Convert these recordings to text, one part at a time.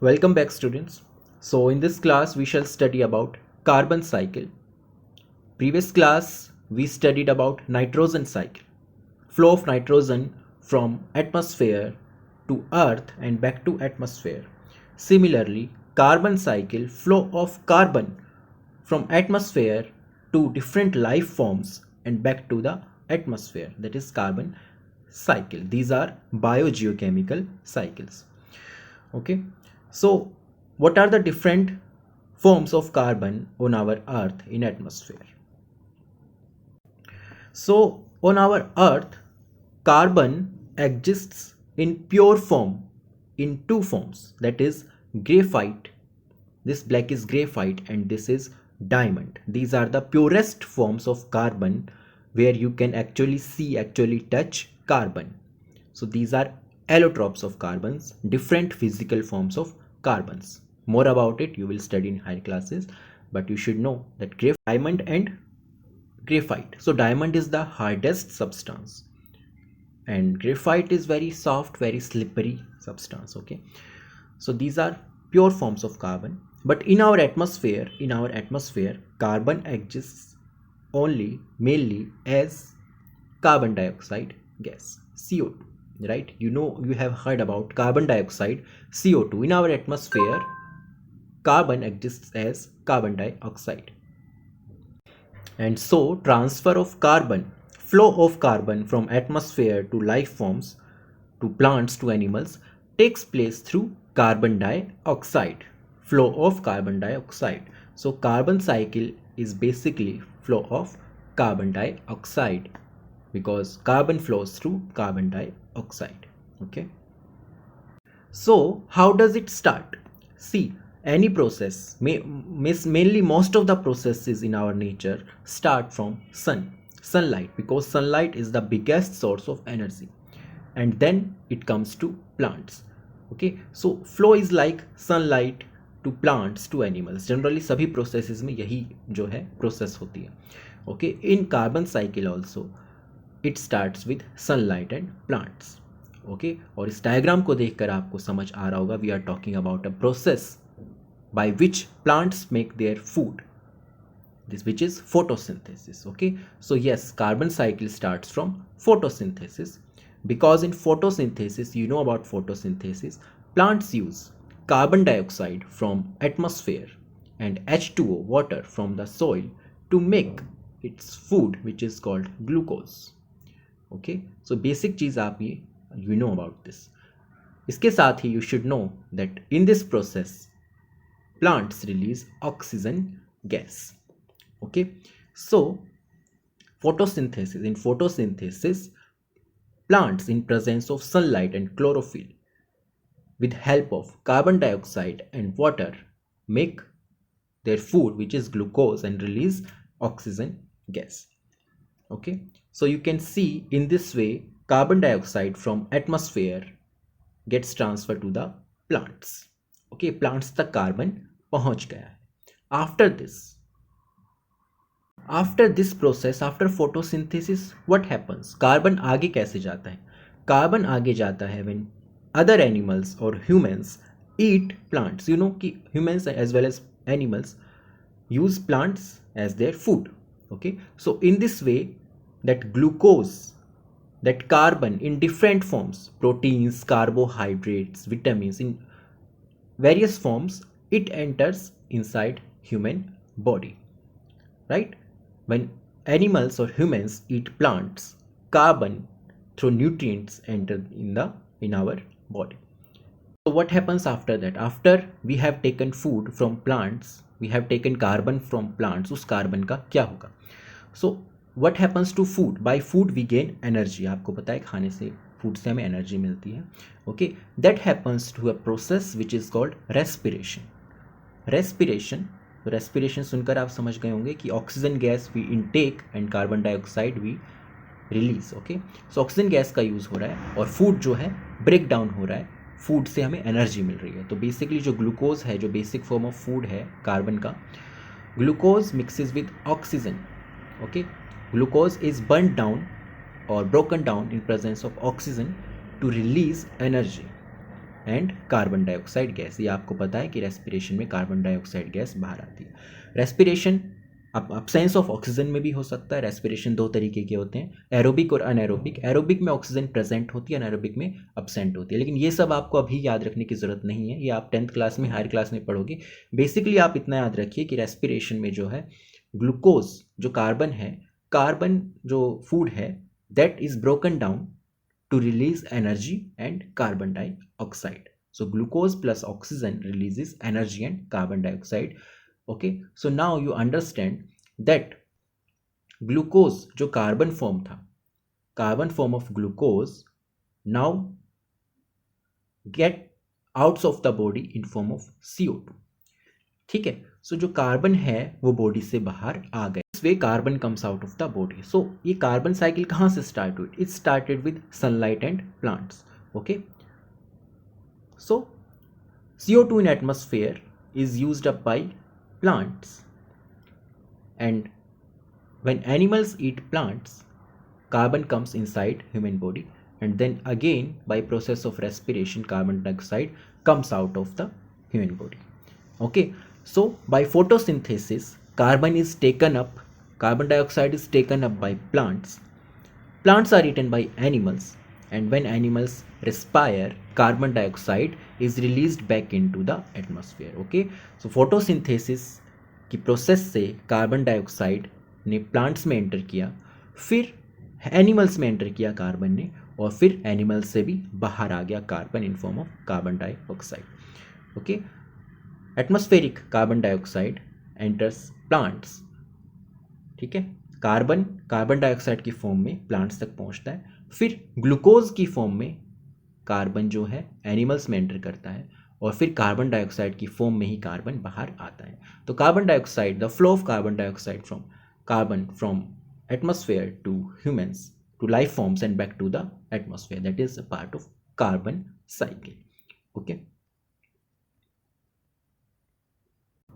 Welcome back, students. So in this class we shall study about carbon cycle. Previous class we studied about nitrogen cycle, flow of nitrogen from atmosphere to earth and back to atmosphere. Similarly, carbon cycle, flow of carbon from atmosphere to different life forms and back to the atmosphere, that is carbon cycle. These are biogeochemical cycles. Okay, so what are the different forms of carbon on our earth in atmosphere? So on our earth, carbon exists in pure form in two forms, that is graphite. This black is graphite and this is diamond. These are the purest forms of carbon where you can actually touch carbon. So these are allotropes of carbons, different physical forms of carbons. More about it you will study in higher classes, but you should know that diamond and graphite. So diamond is the hardest substance and graphite is very soft, very slippery substance. Okay, so these are pure forms of carbon. But in our atmosphere, carbon exists only mainly as carbon dioxide gas, CO2, right? You have heard about carbon dioxide, CO2. In our atmosphere, carbon exists as carbon dioxide. And so transfer of carbon, flow of carbon from atmosphere to life forms, to plants, to animals, takes place through carbon dioxide, flow of carbon dioxide. So carbon cycle is basically flow of carbon dioxide because carbon flows through carbon dioxide. Okay, so how does it start? See, any process, mainly most of the processes in our nature start from sunlight, because sunlight is the biggest source of energy, and then it comes to plants. Okay, so flow is like sunlight to plants to animals. Generally सभी processes में यही जो है process होती है. Okay, in carbon cycle also it starts with sunlight and plants. Okay, और इस diagram को देखकर आपको समझ आ रहा होगा we are talking about a process by which plants make their food, this which is photosynthesis. Okay, so yes, carbon cycle starts from photosynthesis, because in photosynthesis, you know about photosynthesis, plants use carbon dioxide from atmosphere and H2O, water from the soil, to make its food which is called glucose. Okay, so basic चीज आप ये you know about this. इसके साथ ही you should know that in this process plants release oxygen gas. Okay, so photosynthesis, plants in presence of sunlight and chlorophyll with help of carbon dioxide and water make their food which is glucose and release oxygen gas. Okay, so you can see in this way carbon dioxide from atmosphere gets transferred to the plants. Okay, plants तक carbon पहुंच गया है. After this process, after photosynthesis, what happens? Carbon आगे कैसे जाता है? Carbon आगे जाता है when other animals or humans eat plants. You know कि humans as well as animals use plants as their food. Okay, so in this way that glucose, that carbon in different forms, proteins, carbohydrates, vitamins, in various forms, it enters inside human body, right? When animals or humans eat plants, carbon through nutrients enter in our body. So what happens after that? After we have taken food from plants, we have taken carbon from plants, उस carbon का क्या होगा? So what happens to food? By food we gain energy. आपको पता है खाने से, food से हमें एनर्जी मिलती है. Okay, that happens to a process which is called respiration. Respiration सुनकर आप समझ गए होंगे कि oxygen gas we intake and carbon dioxide we release. Okay, so oxygen gas का यूज़ हो रहा है और फूड जो है ब्रेक डाउन हो रहा है, फूड से हमें एनर्जी मिल रही है. तो बेसिकली जो ग्लूकोज है, जो बेसिक फॉर्म ऑफ फूड है कार्बन का, glucose mixes with oxygen. Okay, glucose is burnt down or broken down in presence of oxygen to release energy, and carbon dioxide gas. ये आपको पता है कि रेस्पिरेशन में कार्बन डाइऑक्साइड गैस बाहर आती है। रेस्पिरेशन अब्सेंस ऑफ ऑक्सीजन में भी हो सकता है। रेस्पिरेशन दो तरीके के होते हैं, एरोबिक और अनएरोबिक। एरोबिक में ऑक्सीजन प्रेजेंट होती है, अनएरोबिक में अब्सेंट होती है। लेकिन ये सब आपको अभी याद रखने की ज़रूरत नहीं है, ये आप 10th क्लास में, हायर क्लास में पढ़ोगे। बेसिकली आप इतना याद रखिए कि रेस्पिरेशन में जो है ग्लूकोज जो कार्बन है, कार्बन जो फूड है, that is broken down to release energy and carbon dioxide. So glucose plus oxygen releases energy and carbon dioxide. Okay, so now you understand that glucose जो carbon form था, carbon form of glucose now get out of the body in form of CO2. ठीक है, सो जो carbon है वो body से बाहर आ गए, इस way carbon comes out of the body. So ये कार्बन साइकिल कहाँ से स्टार्ट हुई? It started with sunlight and plants. Okay, so CO2 in atmosphere is used up by plants and when animals eat plants, carbon comes inside human body and then again by process of respiration carbon dioxide comes out of the human body. Okay, so by photosynthesis carbon dioxide is taken up by plants are eaten by animals, and when animals respire carbon dioxide is released back into the atmosphere. Okay, so photosynthesis की process से carbon dioxide ने plants में enter किया, फिर animals में enter किया carbon ने, और फिर एनिमल्स से भी बाहर आ गया carbon in form of carbon dioxide. Okay, atmospheric carbon dioxide enters plants. ठीक है, कार्बन डाइऑक्साइड की फॉर्म में प्लांट्स तक पहुंचता है, फिर ग्लूकोज की फॉर्म में कार्बन जो है एनिमल्स में एंटर करता है, और फिर कार्बन डाइऑक्साइड की फॉर्म में ही कार्बन बाहर आता है। तो carbon dioxide, the flow of carbon dioxide from atmosphere to humans to life forms and back to the atmosphere, that is a part of carbon cycle. Okay,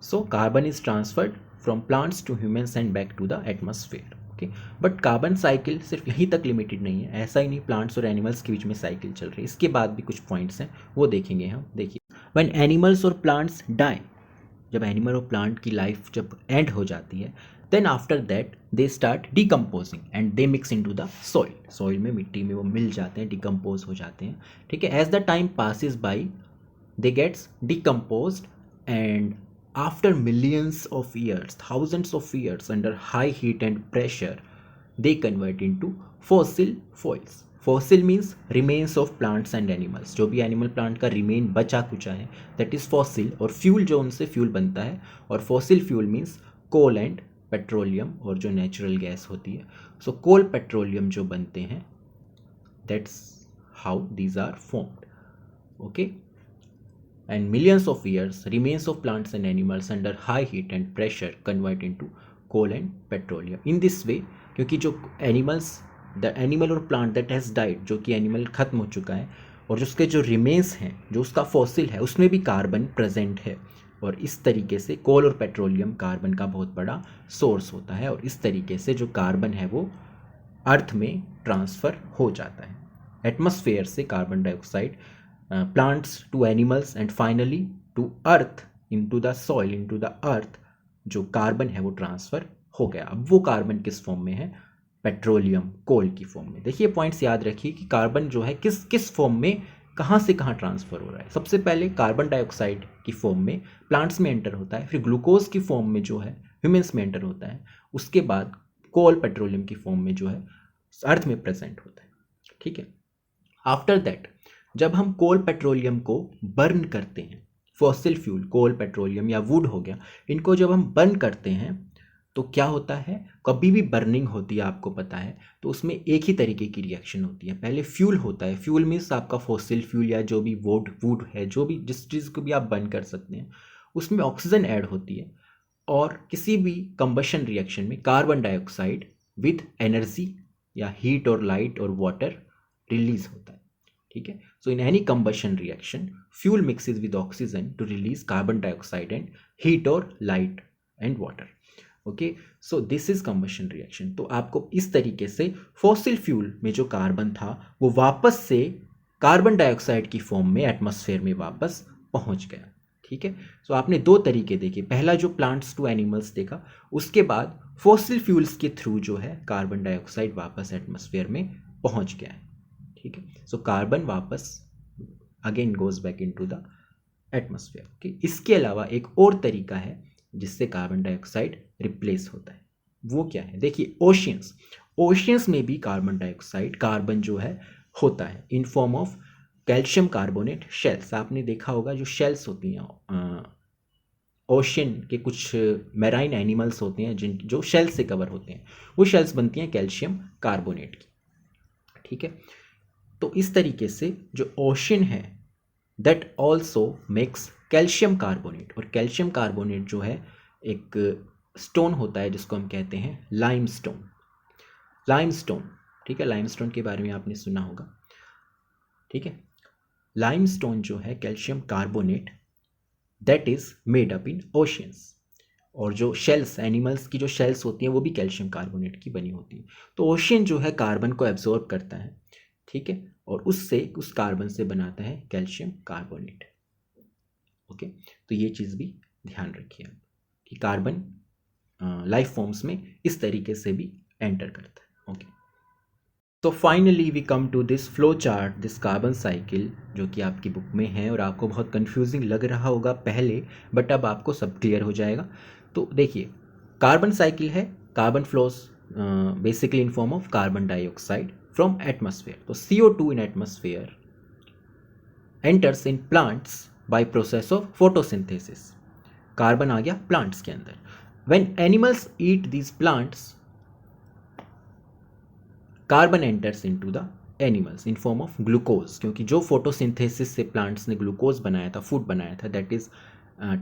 so carbon is transferred from plants to humans and back to the atmosphere. Okay, but carbon cycle सिर्फ यहीं तक limited नहीं है, ऐसा ही नहीं, plants और animals के बीच में साइकिल चल रही है। इसके बाद भी कुछ पॉइंट्स हैं वो देखेंगे हम। देखिए, when animals और plants die, जब एनिमल और प्लांट की लाइफ जब एंड हो जाती है, then after that they start decomposing and they mix into the soil में, मिट्टी में वो मिल जाते हैं, डिकम्पोज हो जाते हैं। ठीक है, as the time passes by they gets decomposed and after millions of years, thousands of years, under high heat and pressure they convert into fossil fuels. Fossil means remains of plants and animals, जो भी animal plant का remain बचा कुचा है that is fossil, और fuel जो उनसे fuel बनता है, और fossil fuel means coal and petroleum, और जो नेचुरल गैस होती है। सो कोल पेट्रोलियम जो बनते हैं, that's how these are formed. Okay, and millions of years remains of plants and animals under high heat and pressure convert into coal and petroleum. In this way, क्योंकि जो the animal और plant that has died, जो कि animal खत्म हो चुका है, और जो उसके जो रिमेन्स हैं, जो उसका फॉसिल है, उसमें भी कार्बन प्रेजेंट है, और इस तरीके से कोल और पेट्रोलियम कार्बन का बहुत बड़ा सोर्स होता है, और इस तरीके से जो कार्बन है वो अर्थ में ट्रांसफ़र हो जाता है, एटमॉस्फेयर से carbon dioxide, plants to animals and finally to earth, into the soil, into the earth, जो कार्बन है वो ट्रांसफ़र हो गया। अब वो कार्बन किस फॉर्म में है? पेट्रोलियम, कोल की फॉर्म में। देखिए, पॉइंट्स याद रखिए कि कार्बन जो है किस किस फॉर्म में, कहाँ से कहाँ ट्रांसफ़र हो रहा है। सबसे पहले कार्बन डाइऑक्साइड की फॉर्म में प्लांट्स में एंटर होता है, फिर ग्लूकोज की फॉर्म में जो है ह्यूमन्स में एंटर होता है, उसके बाद कोल पेट्रोलियम की फॉर्म में जो है अर्थ में प्रेजेंट होता है। ठीक है, आफ्टर दैट जब हम कोल पेट्रोलियम को बर्न करते हैं, फॉसिल फ्यूल कोल पेट्रोलियम या वुड हो गया, इनको जब हम बर्न करते हैं तो क्या होता है? कभी भी बर्निंग होती है, आपको पता है, तो उसमें एक ही तरीके की रिएक्शन होती है। पहले फ्यूल होता है, फ्यूल मीन्स आपका फॉसिल फ्यूल या जो भी वुड है, जो भी जिस चीज़ को भी आप बर्न कर सकते हैं, उसमें ऑक्सीजन ऐड होती है, और किसी भी कंबशन रिएक्शन में कार्बन डाइऑक्साइड विद एनर्जी या हीट और लाइट और वाटर रिलीज होता है। ठीक है, so in any combustion reaction fuel mixes with oxygen to release carbon dioxide and heat और light and water. Okay, so this is combustion reaction. तो आपको इस तरीके से फॉसिल फ्यूल में जो कार्बन था वो वापस से कार्बन डाइऑक्साइड की फॉर्म में एटमॉस्फेयर में वापस पहुंच गया। ठीक है, सो आपने दो तरीके देखे, पहला जो प्लांट्स टू एनिमल्स देखा, उसके बाद फॉसिल फ्यूल्स के थ्रू जो है कार्बन डाइऑक्साइड वापस एटमॉस्फेयर में पहुंच गया है। ठीक है, सो कार्बन वापस again goes back into the atmosphere. Okay, इसके अलावा एक और तरीका है जिससे कार्बन डाइऑक्साइड रिप्लेस होता है, वो क्या है? देखिए, ओशियंस, ओशियंस में भी कार्बन डाइऑक्साइड, कार्बन जो है होता है इन form of calcium carbonate shells. आपने देखा होगा जो शेल्स होती हैं ओशियन के, कुछ मैराइन एनिमल्स होते हैं जिन जो शेल से कवर होते हैं, वो शेल्स बनती हैं कैल्शियम कार्बोनेट की। ठीक है, तो इस तरीके से जो ओशियन है that also makes calcium carbonate, और कैल्शियम कार्बोनेट जो है एक स्टोन होता है जिसको हम कहते हैं लाइमस्टोन। लाइमस्टोन, ठीक है, लाइमस्टोन के बारे में आपने सुना होगा। ठीक है, लाइमस्टोन जो है calcium carbonate that is made up in oceans, और जो शेल्स, एनिमल्स की जो शेल्स होती हैं वो भी कैल्शियम कार्बोनेट की बनी होती है। तो ओशियन जो है कार्बन को एब्जॉर्ब करता है, ठीक है, और उससे उस कार्बन से बनाता है कैल्शियम कार्बोनेट। ओके, तो ये चीज़ भी ध्यान रखिए आप कि कार्बन लाइफ फॉर्म्स में इस तरीके से भी एंटर करता है। ओके, तो finally we come to this flow chart, this carbon cycle, जो कि आपकी बुक में है और आपको बहुत कंफ्यूजिंग लग रहा होगा पहले, बट अब आपको सब क्लियर हो जाएगा। तो देखिए, कार्बन साइकिल है, carbon flows basically in form of carbon dioxide from atmosphere. तो CO2 in atmosphere enters in plants by process of photosynthesis. Carbon आ गया प्लांट्स के अंदर। When animals eat these plants, carbon enters into the animals in form of glucose, क्योंकि जो photosynthesis से plants ने glucose बनाया था, फूड बनाया था, that is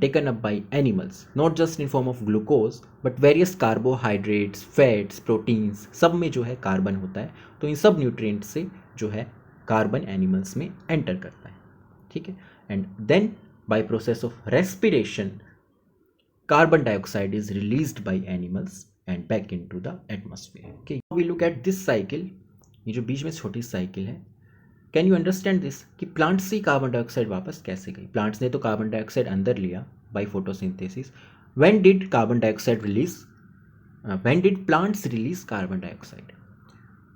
taken up by animals, not just in form of glucose but various carbohydrates, fats, proteins, सब में जो है कार्बन होता है। तो इन सब न्यूट्रिएंट्स से जो है कार्बन एनिमल्स में एंटर करता है। ठीक है, and then by process of respiration carbon dioxide is released by animals and back into the atmosphere. Okay, now we look at this cycle, ये जो बीच में छोटी साइकिल है, कैन यू अंडरस्टैंड दिस कि प्लांट्स से कार्बन डाइऑक्साइड वापस कैसे गई? प्लांट्स ने तो कार्बन डाइऑक्साइड अंदर लिया by photosynthesis. When did carbon dioxide release, when did plants release carbon dioxide?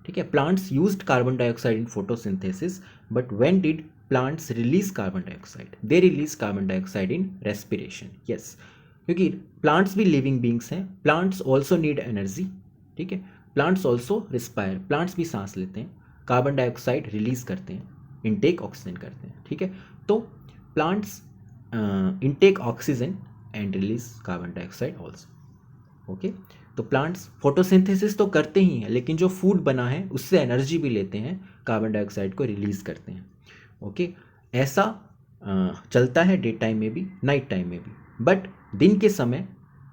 ठीक है, plants used carbon dioxide in photosynthesis, but when did plants release carbon dioxide? They release carbon dioxide in respiration. Yes, क्योंकि plants भी living beings हैं, plants also need energy. ठीक है, plants also respire, plants भी सांस लेते हैं, carbon dioxide release करते हैं, इनटेक ऑक्सीजन करते हैं। ठीक है, तो plants intake oxygen and release carbon dioxide also. Okay, तो प्लांट्स फोटोसिंथेसिस तो करते ही हैं, लेकिन जो फूड बना है उससे एनर्जी भी लेते हैं, कार्बन डाइऑक्साइड को रिलीज करते हैं। ओके, ऐसा चलता है डे टाइम में भी, नाइट टाइम में भी, बट दिन के समय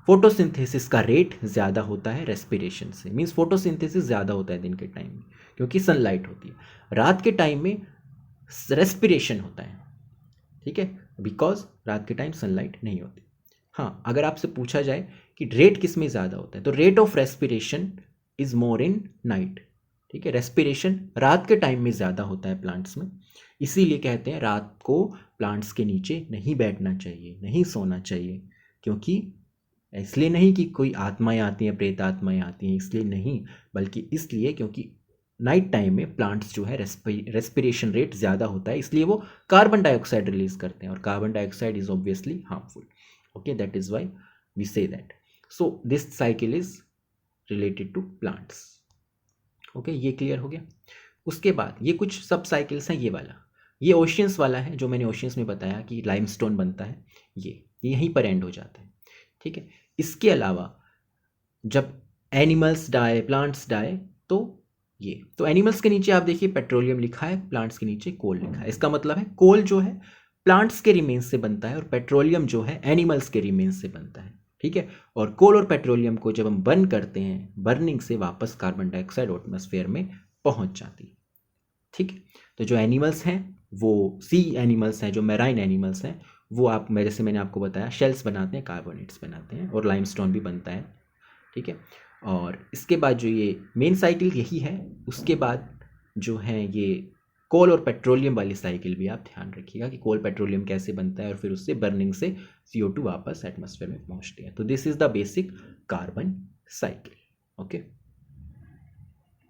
फोटोसिंथेसिस का रेट ज़्यादा होता है रेस्पिरेशन से। मीन्स फोटोसिंथेसिस ज़्यादा होता है दिन के टाइम में क्योंकि सनलाइट होती है। रात के टाइम में रेस्पिरेशन होता है, ठीक है, बिकॉज रात के टाइम सनलाइट नहीं होती। हाँ, अगर आपसे पूछा जाए कि रेट किस में ज़्यादा होता है, तो rate of respiration is more in night. ठीक है, रेस्पिरेशन रात के टाइम में ज़्यादा होता है प्लांट्स में, इसीलिए कहते हैं रात को प्लांट्स के नीचे नहीं बैठना चाहिए, नहीं सोना चाहिए। क्योंकि इसलिए नहीं कि कोई आत्माएं आती हैं, प्रेत आत्माएं आती हैं, इसलिए नहीं, बल्कि इसलिए क्योंकि नाइट टाइम में प्लांट्स जो है रेस्पिरेशन रेट ज़्यादा होता है, इसलिए वो कार्बन डाइऑक्साइड रिलीज करते हैं, और carbon dioxide is obviously harmful. Okay, that is why we say that. So this cycle is related to plants. Okay, ये क्लियर हो गया। उसके बाद ये कुछ सब साइकिल्स हैं। ये ओशियंस वाला है जो मैंने ओशियंस में बताया कि लाइमस्टोन बनता है, ये यहीं पर एंड हो जाता है। ठीक है, इसके अलावा जब एनिमल्स डाए, प्लांट्स डाए, तो एनिमल्स के नीचे आप देखिए पेट्रोलियम लिखा है, प्लांट्स के नीचे कोल लिखा है। इसका मतलब है कोल जो है प्लांट्स के रिमेन्स से बनता है और पेट्रोलियम जो है एनिमल्स के रिमेन्स से बनता है। ठीक है, और कोल और पेट्रोलियम को जब हम बर्न करते हैं, बर्निंग से वापस कार्बन डाइऑक्साइड एटमॉस्फेयर में पहुंच जाती है। ठीक है, तो जो एनिमल्स हैं वो सी एनिमल्स हैं, जो मैराइन एनिमल्स हैं, वो आप मेरे से मैंने आपको बताया शेल्स बनाते हैं, कार्बोनेट्स बनाते हैं, और लाइमस्टोन भी बनता है। ठीक है, और इसके बाद जो ये मेन साइकिल यही है। उसके बाद जो है ये कोल और पेट्रोलियम वाली साइकिल भी आप ध्यान रखिएगा कि कोल पेट्रोलियम कैसे बनता है और फिर उससे बर्निंग से CO2 वापस एटमॉस्फेयर में पहुंचती है। तो this is the basic carbon cycle. Okay.